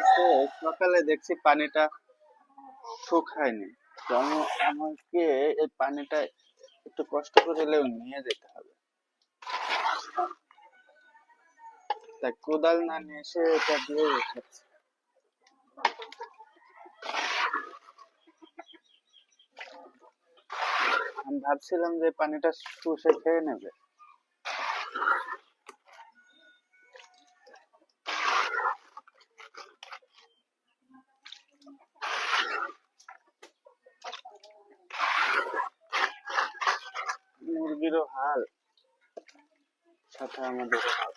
হয়েছে, সকালে দেখছি পানিটা শুকায়নি। তো আমাকে এই পানিটা একটু কষ্ট করে হলেও নিয়ে যেতে হবে। তাই কোদাল না নিয়ে এসে এটা দিয়ে রেখেছি। আমি ভাবছিলাম যে পানিটা শুষে খেয়ে নেবে। মুরগিরও হাল, সাথে আমাদেরও হাল।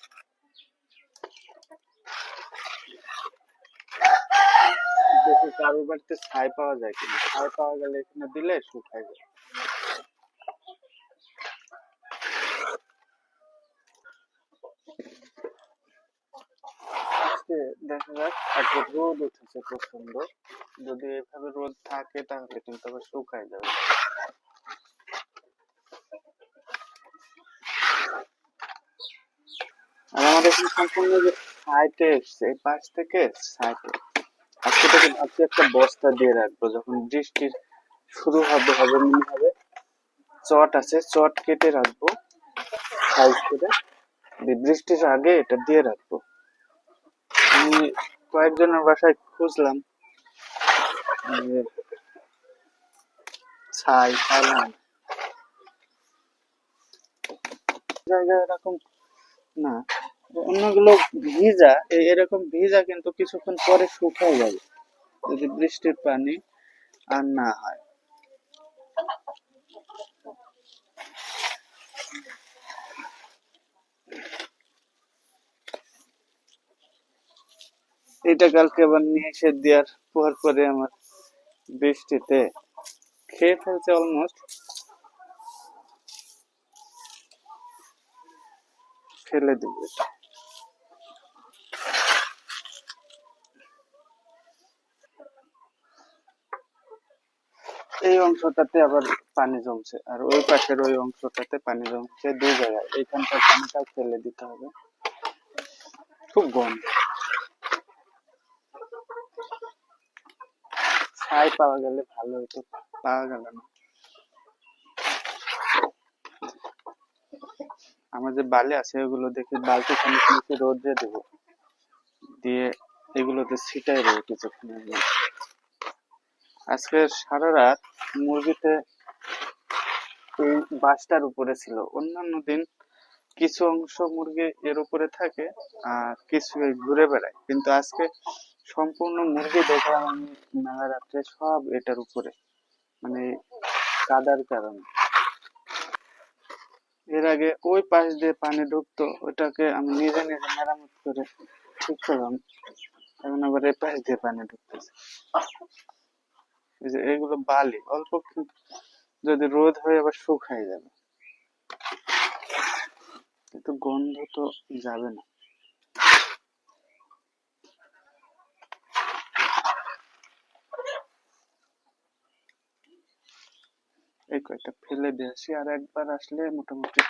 দেখি কারোর বাড়িতে ছাই পাওয়া যায় কিনা, ছাই পাওয়া গেলে এখানে দিলে শুকায় যায়। আজকে দেখা যাক, আজকে রোদ উঠেছে প্রচন্ড। যদি এভাবে রোদ থাকে তাহলে কিন্তু আবার শুকায় যাবে। আর আমাদের এখানে সম্পূর্ণ যে সাইটে এসছে, এই পাশ থেকে সাইটে আজকে থেকে ভাবছি একটা বস্তা দিয়ে রাখবো, যখন বৃষ্টি শুরু হবে হবে মনে হবে চট আছে, চট কেটে রাখবো সাইজ করে, বৃষ্টির আগে এটা দিয়ে রাখবো। আমি কয়েকজনের বাসায় খুঁজলাম যে ছাই পাইলাম, জায়গায় এরকম না, অন্যগুলো ভিজা, এরকম ভিজা কিন্তু কিছুক্ষণ পরে শুকায় যাবে যদি বৃষ্টির পানি আর না হয়। এটা কালকে আবার নিয়ে এসে দেওয়ার পর পরে আমার বৃষ্টিতে খেয়ে ফেলছে অলমোস্ট, ফেলে দিব। এই অংশটাতে আবার পানি জমছে, আর ওই পাশের ওই অংশটাতে পানি জমছে, দুই জায়গায়। এইখানকার পানিটা ফেলে দিতে হবে, খুব গন্ধ। ছাই পাওয়া গেলে ভালো হতো, পাওয়া গেল না। আমার যে বালি আছে ওগুলো দেখে বালতি খানিক নিচে রোদ্রে দেবো, দিয়ে এগুলোতে ছিটাই দেবো কিছুক্ষণের মধ্যে। আজকে সারা রাত মুরগিতে এই বাসটার উপরে ছিল, অন্যান্য দিন কিছু অংশ মুরগি এর উপরে থাকে আর কিছু ঘুরে বেড়ায়, কিন্তু আজকে সম্পূর্ণ মুরগি দেখলাম আমি মেলা রাত্রে সব এটার উপরে, মানে কাদার কারণে। এর আগে ওই পাশ দিয়ে পানি ঢুকতো, ওটাকে আমি নিজে নিজে মেরামত করে ঠিক করলাম, এখন আবার এই পাশ দিয়ে পানি ঢুকতেছে। এই যে এগুলো বালি, অল্প যদি রোদ হয়ে আবার শুকায় যাবে, কিন্তু গন্ধ তো যাবে না। এই কয়েকটা ফেলে দিয়েছি, আর একবার আসলে মোটামুটি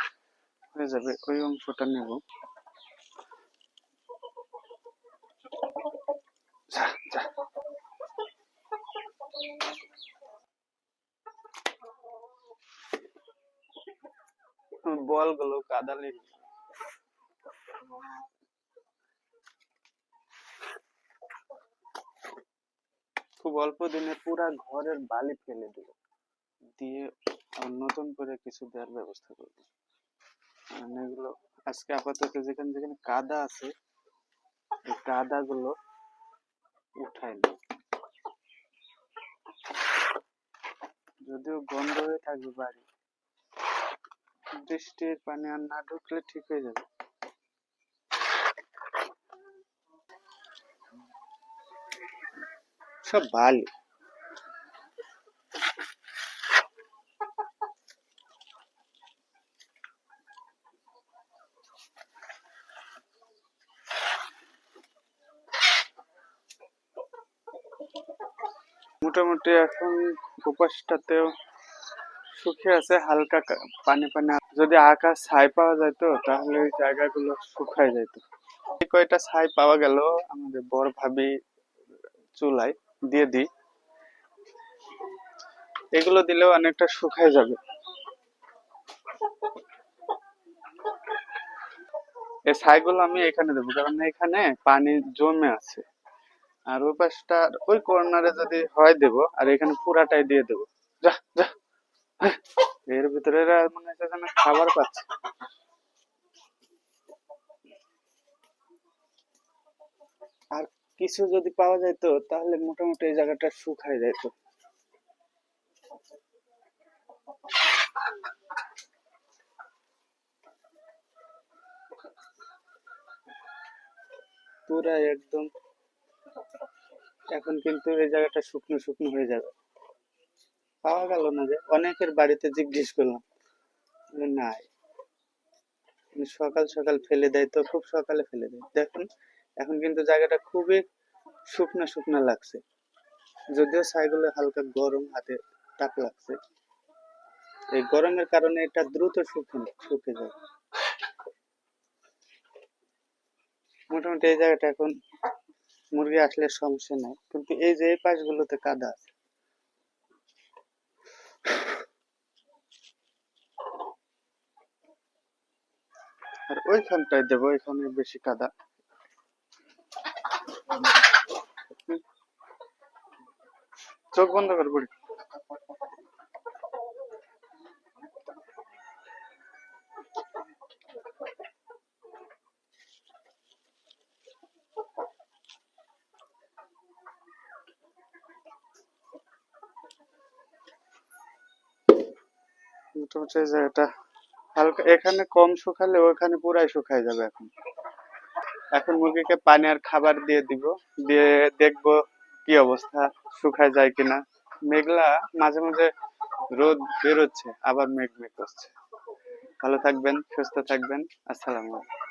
হয়ে যাবে। ওই অংশটা নেব। বল গুলো কাদা লেগে, খুব অল্প দিনে পুরা ঘরের বালি ফেলে দিল, দিয়ে নতুন করে কিছু দেওয়ার ব্যবস্থা করবো। মানে এগুলো আজকে আপাতত যেখানে যেখানে কাদা আছে এই কাদা গুলো উঠাই না, যদিও গন্ধ হয়ে থাকবে বাড়ি, বৃষ্টির পানি আর না ঢুকলে ঠিক হয়ে যাবে। সব বালি, মোটামুটি এখন উপাসটাতেও শুকিয়ে আছে, হালকা পানি পানি। যদি আকাশ ছাই পাওয়া যেত তাহলে ওই জায়গাগুলো শুকায় যেত। এই কয়টা ছাই পাওয়া গেল, আমাদের বড় ভাবি চুলায় দিয়ে দিই, এগুলো দিলেও অনেকটা শুকায় যাবে। এই ছাইগুলো আমি এখানে দেবো, কারণ এখানে পানি জমে আছে। আর ওই পাশটা ওই কর্নারে যদি হয় দেবো, আর এখানে পুরাটাই দিয়ে দেবো। যা যা, হ্যাঁ, এর ভিতরে এরা মনে হচ্ছে যেন খাবার পাচ্ছে। আর কিছু যদি পাওয়া যাইতো তাহলে মোটামুটি এই জায়গাটা শুকায় যাইতো। পুরা একদম এখন কিন্তু এই জায়গাটা শুকনো শুকনো হয়ে যাবে। পাওয়া গেল না, যে অনেকের বাড়িতে জিজ্ঞেস করলাম, নাই। সকাল সকাল ফেলে দেয়, তো খুব সকালে ফেলে দেয়। দেখুন এখন কিন্তু জায়গাটা খুবই শুকনা শুকনা লাগছে, যদিও ছাইগুলো হালকা গরম, হাতে তাপ লাগছে। এই গরমের কারণে এটা দ্রুত শুকে যায়। মোটামুটি এই জায়গাটা এখন মুরগি আসলে সমস্যা নাই, কিন্তু এই যে এই পাশগুলোতে কাদা আছে। আর ওইখানটায় দেবো, এখানে বেশি কাদা। চোখ বন্ধ করে পড়ি। মোটামুটি এই জায়গাটা হালকা, এখানে কম শুকালে ওখানে পুরাই শুকায় যাবে। এখন এখন মুরগিকে পানি আর খাবার দিয়ে দিব, দিয়ে দেখবো কি অবস্থা, শুকায় যায় কিনা। মেঘলা, মাঝে মাঝে রোদ বেরোচ্ছে, আবার মেঘ মেঘ করছে। ভালো থাকবেন, সুস্থ থাকবেন। আসসালামু আলাইকুম।